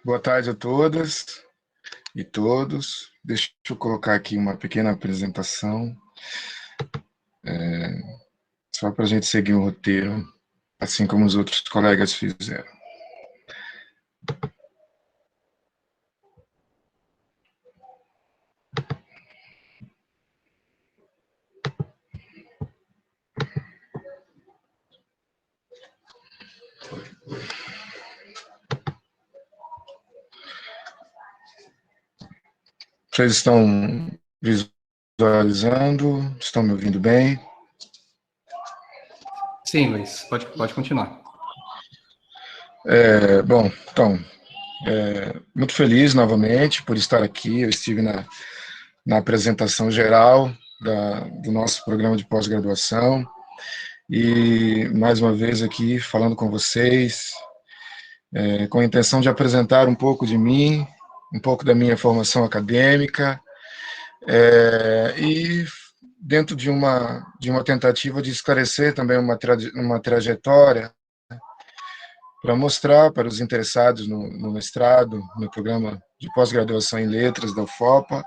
Boa tarde a todas e todos. Deixa eu colocar aqui uma pequena apresentação, só para a gente seguir o roteiro, assim como os outros colegas fizeram. Vocês estão visualizando? Estão me ouvindo bem? Sim, Luiz, pode continuar. Bom, então, muito feliz novamente por estar aqui. Eu estive na apresentação geral do nosso programa de pós-graduação e, mais uma vez, aqui falando com vocês, com a intenção de apresentar um pouco de mim, um pouco da minha formação acadêmica, e dentro de uma tentativa de esclarecer também uma trajetória para mostrar para os interessados no mestrado, no programa de pós-graduação em letras da UFOPA,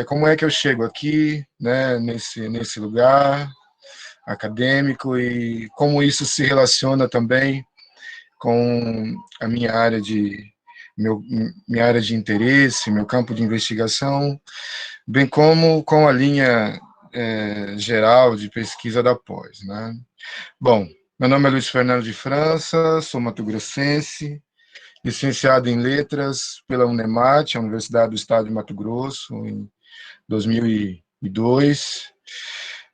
como é que eu chego aqui, né, nesse lugar acadêmico e como isso se relaciona também com a minha área de interesse, meu campo de investigação, bem como com a linha geral de pesquisa da pós, né? Bom, meu nome é Luiz Fernando de França, sou mato-grossense, licenciado em Letras pela Unemat, a Universidade do Estado de Mato Grosso, em 2002,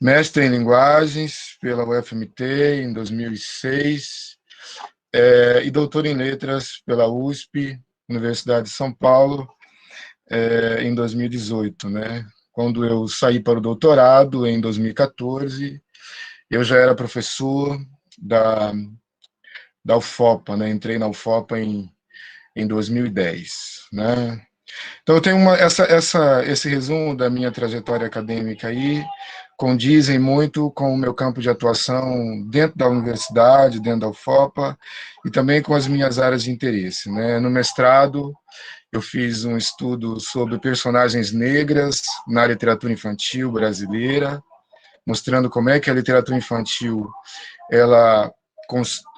mestre em Linguagens pela UFMT em 2006, e doutor em Letras pela USP, Universidade de São Paulo, em 2018, né? Quando eu saí para o doutorado, em 2014, eu já era professor da UFOPA, né? Entrei na UFOPA em 2010, né? Então, eu tenho esse resumo da minha trajetória acadêmica aí, condizem muito com o meu campo de atuação dentro da universidade, dentro da UFOPA, e também com as minhas áreas de interesse, né? No mestrado, eu fiz um estudo sobre personagens negras na literatura infantil brasileira, mostrando como é que a literatura infantil ela,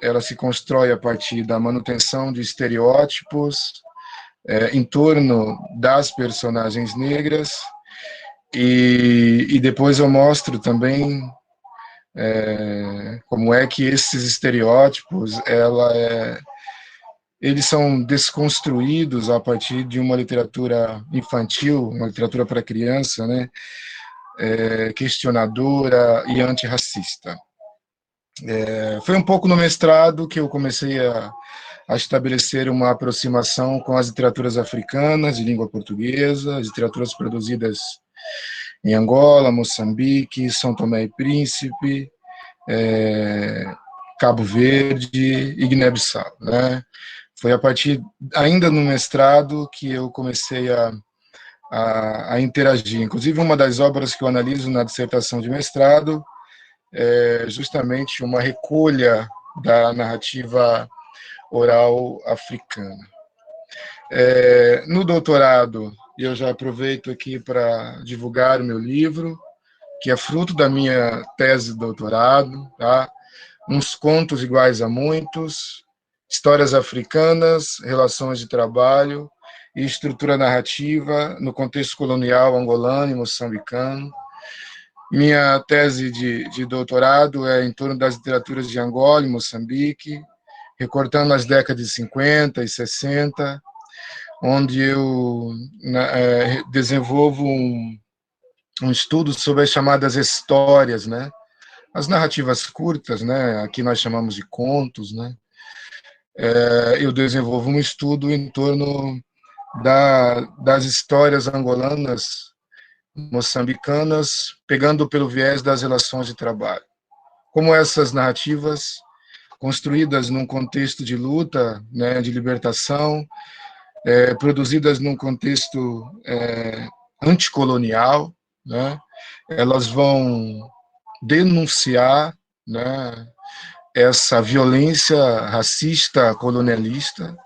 ela se constrói a partir da manutenção de estereótipos em torno das personagens negras, e depois eu mostro também como é que esses estereótipos eles são desconstruídos a partir de uma literatura infantil, uma literatura para criança, né, questionadora e antirracista. Foi um pouco no mestrado que eu comecei a estabelecer uma aproximação com as literaturas africanas de língua portuguesa, as literaturas produzidas em Angola, Moçambique, São Tomé e Príncipe, Cabo Verde e Guiné-Bissau, né? Foi a partir, ainda no mestrado, que eu comecei a interagir. Inclusive, uma das obras que eu analiso na dissertação de mestrado é justamente uma recolha da narrativa oral africana. No doutorado, eu já aproveito aqui para divulgar o meu livro, que é fruto da minha tese de doutorado, tá? Uns contos iguais a muitos, histórias africanas, relações de trabalho e estrutura narrativa no contexto colonial angolano e moçambicano. Minha tese de doutorado é em torno das literaturas de Angola e Moçambique, recortando as décadas de 50 e 60, onde eu desenvolvo um estudo sobre as chamadas histórias, né? As narrativas curtas, né? Aqui nós chamamos de contos, né? Eu desenvolvo um estudo em torno das histórias angolanas, moçambicanas, pegando pelo viés das relações de trabalho. Como essas narrativas, construídas num contexto de luta, né, de libertação, produzidas num contexto anticolonial, né, elas vão denunciar, né, essa violência racista colonialista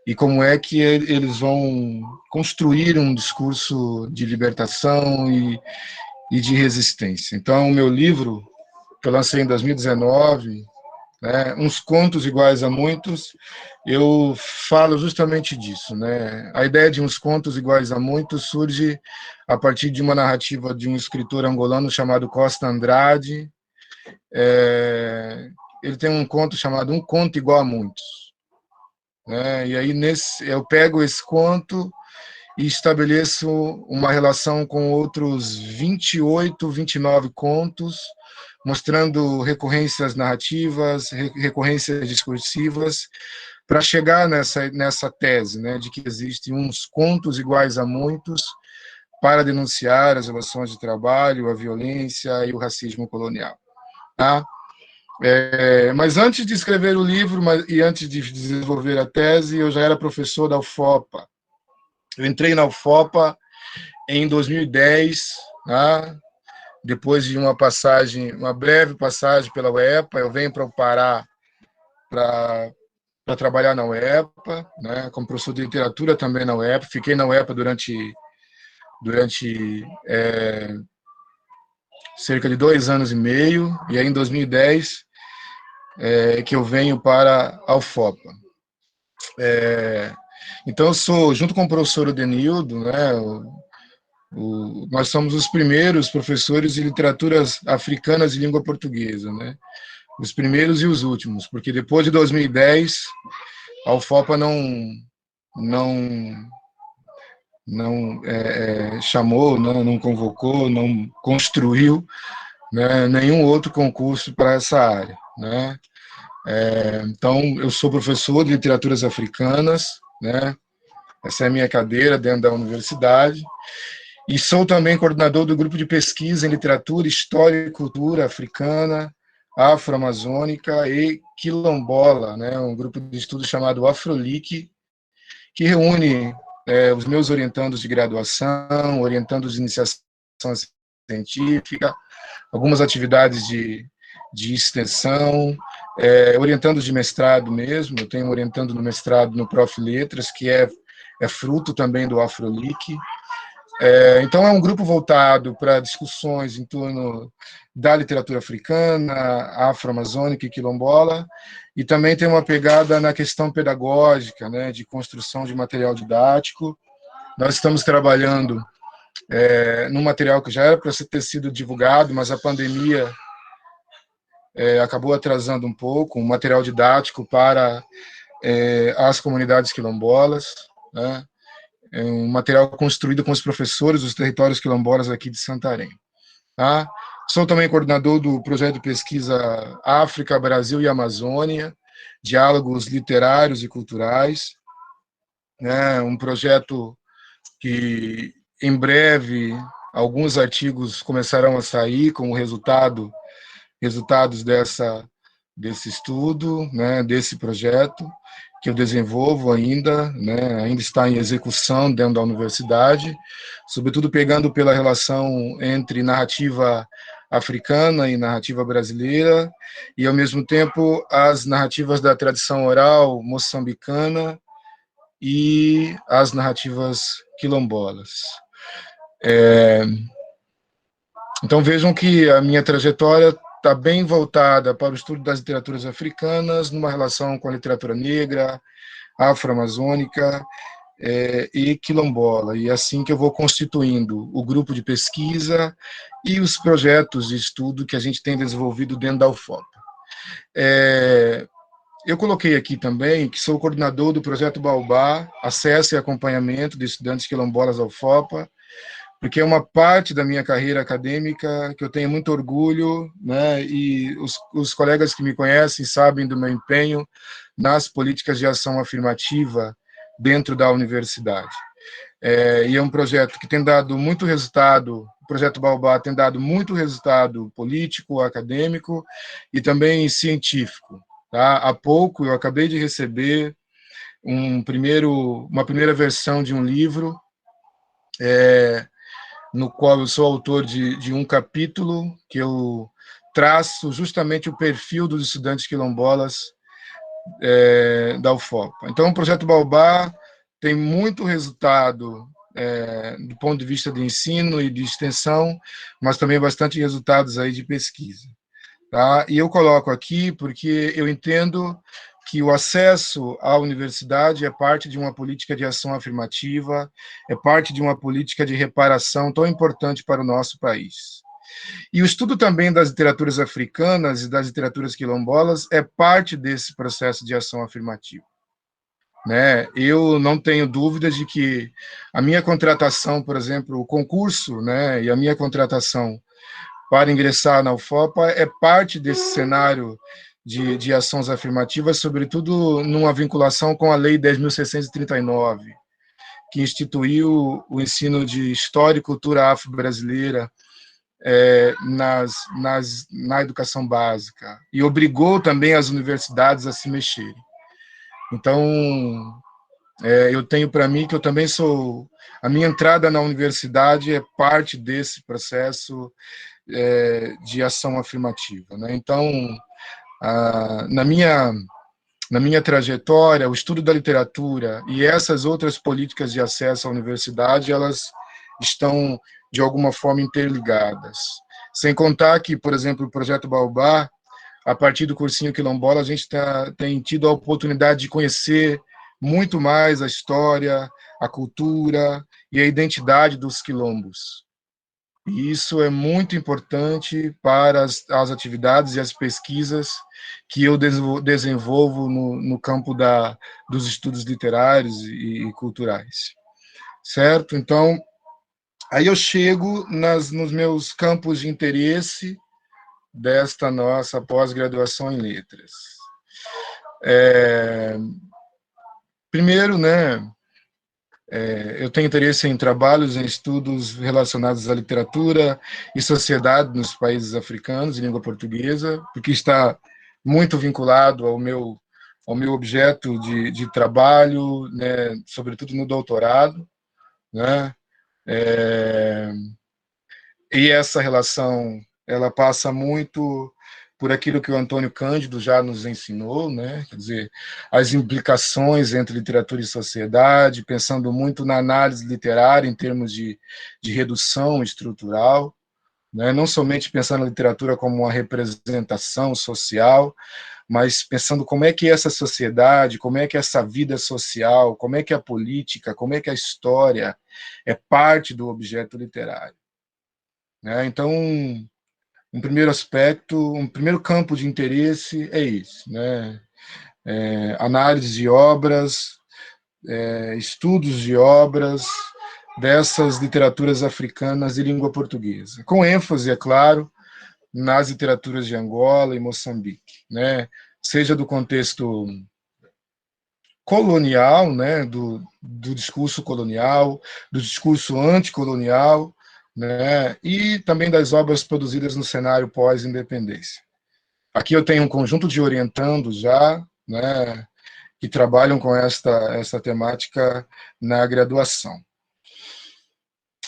e como é que eles vão construir um discurso de libertação e de resistência. Então, o meu livro, que eu lancei em 2019, né, Uns Contos Iguais a Muitos, eu falo justamente disso, né? A ideia de Uns Contos Iguais a Muitos surge a partir de uma narrativa de um escritor angolano chamado Costa Andrade. Ele tem um conto chamado Um Conto Igual a Muitos, né? E aí eu pego esse conto e estabeleço uma relação com outros 28, 29 contos, mostrando recorrências narrativas, recorrências discursivas, para chegar nessa tese, né, de que existem uns contos iguais a muitos para denunciar as relações de trabalho, a violência e o racismo colonial. Tá? Mas antes de escrever o livro e antes de desenvolver a tese, eu já era professor da UFOPA. Eu entrei na UFOPA em 2010, tá? Depois de uma breve passagem pela UEPA, eu venho para o Pará para trabalhar na UEPA, né, como professor de literatura também na UEPA. Fiquei na UEPA durante cerca de 2 anos e meio, e aí em 2010 que eu venho para a UFOPA. Então, eu sou, junto com o professor Odenildo, né, nós somos os primeiros professores de literaturas africanas e língua portuguesa, né? Os primeiros e os últimos, porque depois de 2010 a UFOPA não chamou, não convocou, não construiu, né, nenhum outro concurso para essa área, né? Então, eu sou professor de literaturas africanas, né? Essa é a minha cadeira dentro da universidade. E sou também coordenador do grupo de pesquisa em literatura, história e cultura africana, afro-amazônica e quilombola, né? Um grupo de estudo chamado Afrolic, que reúne os meus orientandos de graduação, orientandos de iniciação científica, algumas atividades de extensão, orientandos de mestrado mesmo. Eu tenho orientando no mestrado no Prof. Letras, que é fruto também do Afrolic. Então, é um grupo voltado para discussões em torno da literatura africana, afro-amazônica e quilombola, e também tem uma pegada na questão pedagógica, né, de construção de material didático. Nós estamos trabalhando num material que já era para ter sido divulgado, mas a pandemia acabou atrasando um pouco, um material didático para as comunidades quilombolas, né? Um material construído com os professores dos territórios quilombolas aqui de Santarém. Tá? Sou também coordenador do projeto de pesquisa África, Brasil e Amazônia, diálogos literários e culturais, né? Um projeto que, em breve, alguns artigos começarão a sair como resultados desse estudo, né? Desse projeto, que eu desenvolvo ainda, né, ainda está em execução dentro da universidade, sobretudo pegando pela relação entre narrativa africana e narrativa brasileira, e, ao mesmo tempo, as narrativas da tradição oral moçambicana e as narrativas quilombolas. Então, vejam que a minha trajetória está bem voltada para o estudo das literaturas africanas, numa relação com a literatura negra, afro-amazônica e quilombola. E assim que eu vou constituindo o grupo de pesquisa e os projetos de estudo que a gente tem desenvolvido dentro da UFOPA. Eu coloquei aqui também que sou coordenador do projeto Baobá, acesso e acompanhamento de estudantes quilombolas da UFOPA, porque é uma parte da minha carreira acadêmica que eu tenho muito orgulho, né? E os colegas que me conhecem sabem do meu empenho nas políticas de ação afirmativa dentro da universidade. E é um projeto que tem dado muito resultado, o projeto Baobá tem dado muito resultado político, acadêmico e também científico. Tá? Há pouco eu acabei de receber uma primeira versão de um livro, no qual eu sou autor de um capítulo que eu traço justamente o perfil dos estudantes quilombolas da UFOPA. Então, o Projeto Baobá tem muito resultado do ponto de vista de ensino e de extensão, mas também bastante resultados aí de pesquisa. Tá? E eu coloco aqui porque eu entendo que o acesso à universidade é parte de uma política de ação afirmativa, é parte de uma política de reparação tão importante para o nosso país. E o estudo também das literaturas africanas e das literaturas quilombolas é parte desse processo de ação afirmativa. Né? Eu não tenho dúvidas de que a minha contratação, por exemplo, o concurso, né, e a minha contratação para ingressar na UFOPA é parte desse cenário de ações afirmativas, sobretudo numa vinculação com a Lei 10.639, que instituiu o ensino de História e Cultura Afro-Brasileira na educação básica, e obrigou também as universidades a se mexerem. Então, eu tenho para mim que eu também sou... A minha entrada na universidade é parte desse processo de ação afirmativa. Né? Então, na minha trajetória, o estudo da literatura e essas outras políticas de acesso à universidade, elas estão, de alguma forma, interligadas. Sem contar que, por exemplo, o Projeto Baobá, a partir do cursinho quilombola, a gente tem tido a oportunidade de conhecer muito mais a história, a cultura e a identidade dos quilombos. E isso é muito importante para as atividades e as pesquisas que eu desenvolvo no campo dos estudos literários e culturais. Certo? Então, aí eu chego nos meus campos de interesse desta nossa pós-graduação em letras. Primeiro, né, eu tenho interesse em trabalhos, em estudos relacionados à literatura e sociedade nos países africanos, em língua portuguesa, porque está muito vinculado ao meu objeto de trabalho, né, sobretudo no doutorado, né? E essa relação, ela passa muito por aquilo que o Antônio Cândido já nos ensinou, né? Quer dizer, as implicações entre literatura e sociedade, pensando muito na análise literária em termos de redução estrutural, né? Não somente pensando na literatura como uma representação social, mas pensando como é que essa sociedade, como é que essa vida social, como é que a política, como é que a história é parte do objeto literário. Né? Então, um primeiro aspecto, um primeiro campo de interesse é isso, né? Análise de obras, estudos de obras dessas literaturas africanas de língua portuguesa, com ênfase, é claro, nas literaturas de Angola e Moçambique, né? Seja do contexto colonial, né? do discurso colonial, do discurso anticolonial, né? E também das obras produzidas no cenário pós-independência. Aqui eu tenho um conjunto de orientandos já, né, que trabalham com essa temática na graduação.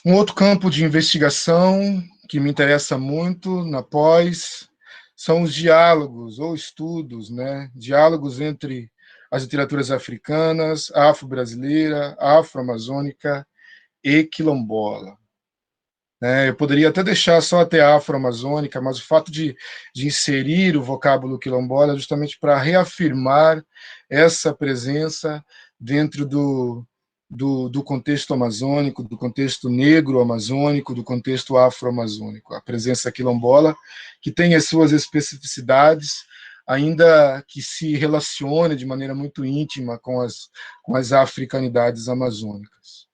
Um outro campo de investigação que me interessa muito na pós são os diálogos ou estudos, né, diálogos entre as literaturas africanas, afro-brasileira, afro-amazônica e quilombola. Eu poderia até deixar só até a afro-amazônica, mas o fato de inserir o vocábulo quilombola é justamente para reafirmar essa presença dentro do contexto amazônico, do contexto negro-amazônico, do contexto afro-amazônico. A presença quilombola, que tem as suas especificidades, ainda que se relacione de maneira muito íntima com as africanidades amazônicas.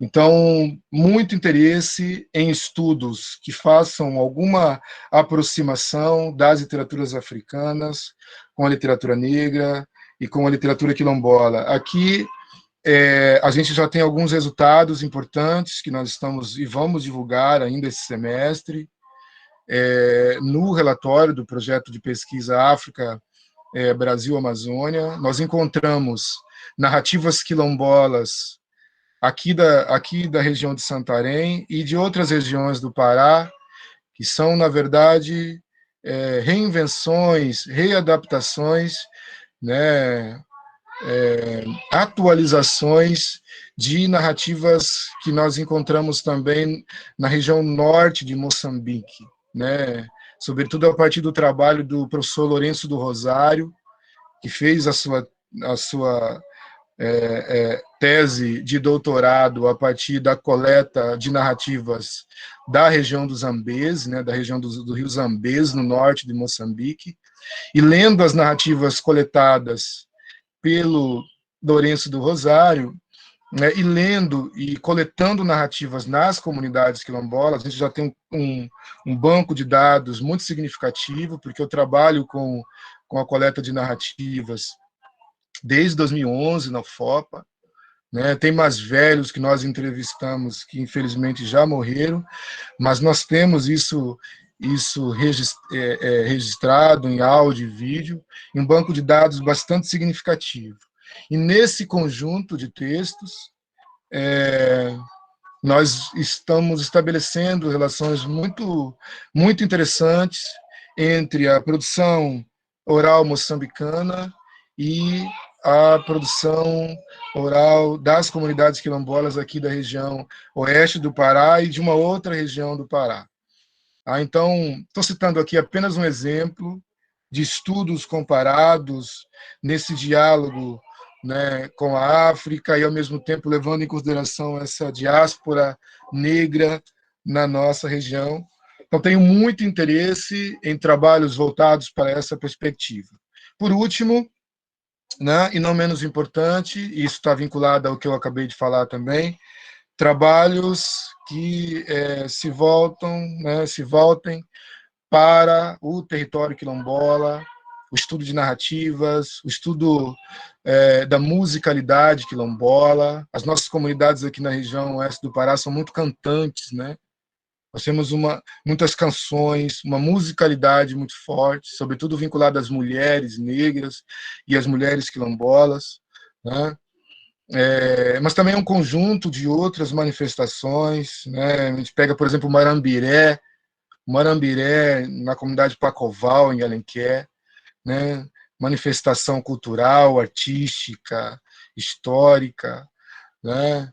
Então, muito interesse em estudos que façam alguma aproximação das literaturas africanas com a literatura negra e com a literatura quilombola. Aqui, a gente já tem alguns resultados importantes que nós estamos e vamos divulgar ainda esse semestre, no relatório do projeto de pesquisa África, Brasil-Amazônia. Nós encontramos narrativas quilombolas aqui da região de Santarém e de outras regiões do Pará, que são, na verdade, reinvenções, readaptações né, atualizações de narrativas que nós encontramos também na região norte de Moçambique, né, sobretudo a partir do trabalho do professor Lourenço do Rosário, que fez a sua tese de doutorado a partir da coleta de narrativas da região do Zambeze, né, da região do rio Zambeze, no norte de Moçambique, e lendo as narrativas coletadas pelo Lourenço do Rosário, né, e lendo e coletando narrativas nas comunidades quilombolas, a gente já tem um banco de dados muito significativo, porque eu trabalho com a coleta de narrativas desde 2011 na UFOPA, né? Tem mais velhos que nós entrevistamos que infelizmente já morreram, mas nós temos isso registrado em áudio e vídeo, em um banco de dados bastante significativo. E nesse conjunto de textos, nós estamos estabelecendo relações muito interessantes entre a produção oral moçambicana e a produção oral das comunidades quilombolas aqui da região oeste do Pará e de uma outra região do Pará. Então, estou citando aqui apenas um exemplo de estudos comparados nesse diálogo, né, com a África e, ao mesmo tempo, levando em consideração essa diáspora negra na nossa região. Então, tenho muito interesse em trabalhos voltados para essa perspectiva. Por último, né, e não menos importante, e isso está vinculado ao que eu acabei de falar também, trabalhos que se voltem para o território quilombola, o estudo de narrativas, o estudo da musicalidade quilombola. As nossas comunidades aqui na região oeste do Pará são muito cantantes, né? Nós temos muitas canções, uma musicalidade muito forte, sobretudo vinculada às mulheres negras e às mulheres quilombolas, né? Mas também um conjunto de outras manifestações, né? A gente pega, por exemplo, o Marambiré na comunidade Pacoval, em Alenquer, né? Manifestação cultural, artística, histórica, né?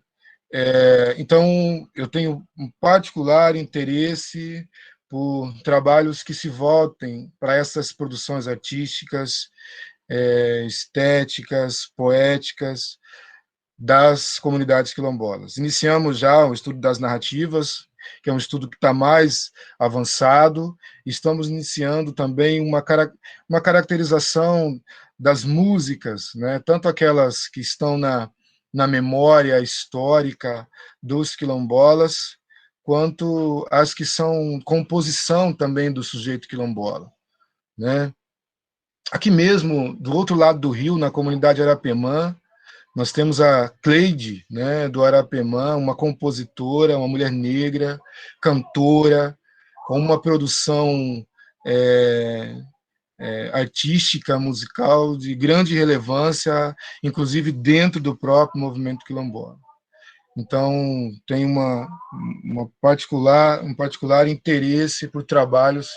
Então, eu tenho um particular interesse por trabalhos que se voltem para essas produções artísticas, estéticas, poéticas das comunidades quilombolas. Iniciamos já o estudo das narrativas, que é um estudo que está mais avançado. Estamos iniciando também uma caracterização das músicas, né? Tanto aquelas que estão na memória histórica dos quilombolas, quanto as que são composição também do sujeito quilombola, né? Aqui mesmo, do outro lado do rio, na comunidade Arapemã, nós temos a Cleide, né, do Arapemã, uma compositora, uma mulher negra, cantora, com uma produção artística, musical, de grande relevância, inclusive dentro do próprio movimento quilombola. Então, tem um particular interesse por trabalhos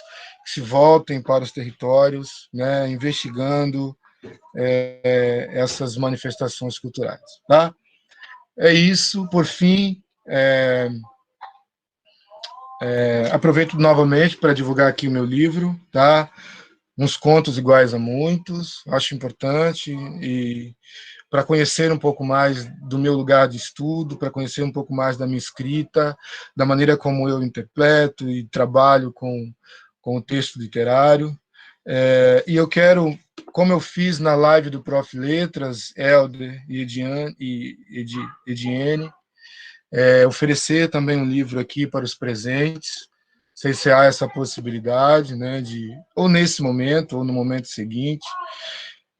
que se voltem para os territórios, né, investigando essas manifestações culturais. Tá? É isso, por fim, aproveito novamente para divulgar aqui o meu livro, tá? Uns contos iguais a muitos, acho importante, e para conhecer um pouco mais do meu lugar de estudo, para conhecer um pouco mais da minha escrita, da maneira como eu interpreto e trabalho com o texto literário. E eu quero, como eu fiz na live do Prof. Letras, Helder e Ediene, oferecer também um livro aqui para os presentes. Não sei se há essa possibilidade, né, ou nesse momento, ou no momento seguinte,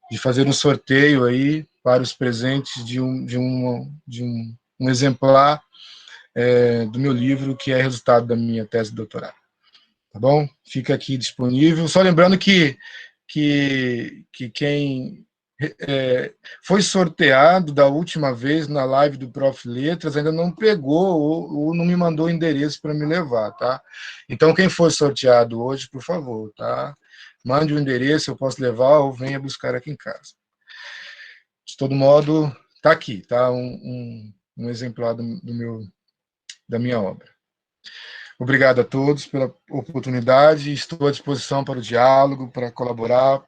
de fazer um sorteio aí para os presentes de um exemplar do meu livro, que é resultado da minha tese de doutorado. Tá bom? Fica aqui disponível. Só lembrando que quem foi sorteado da última vez na live do Prof. Letras ainda não pegou ou não me mandou o endereço para me levar, tá? Então, quem for sorteado hoje, por favor, tá? Mande o endereço, eu posso levar ou venha buscar aqui em casa. De todo modo, está aqui, tá? Um exemplar da minha obra. Obrigado a todos pela oportunidade. Estou à disposição para o diálogo, para colaborar,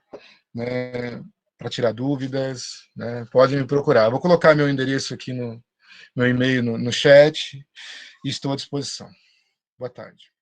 né, para tirar dúvidas. Né, podem me procurar. Vou colocar meu endereço aqui meu e-mail no chat e estou à disposição. Boa tarde.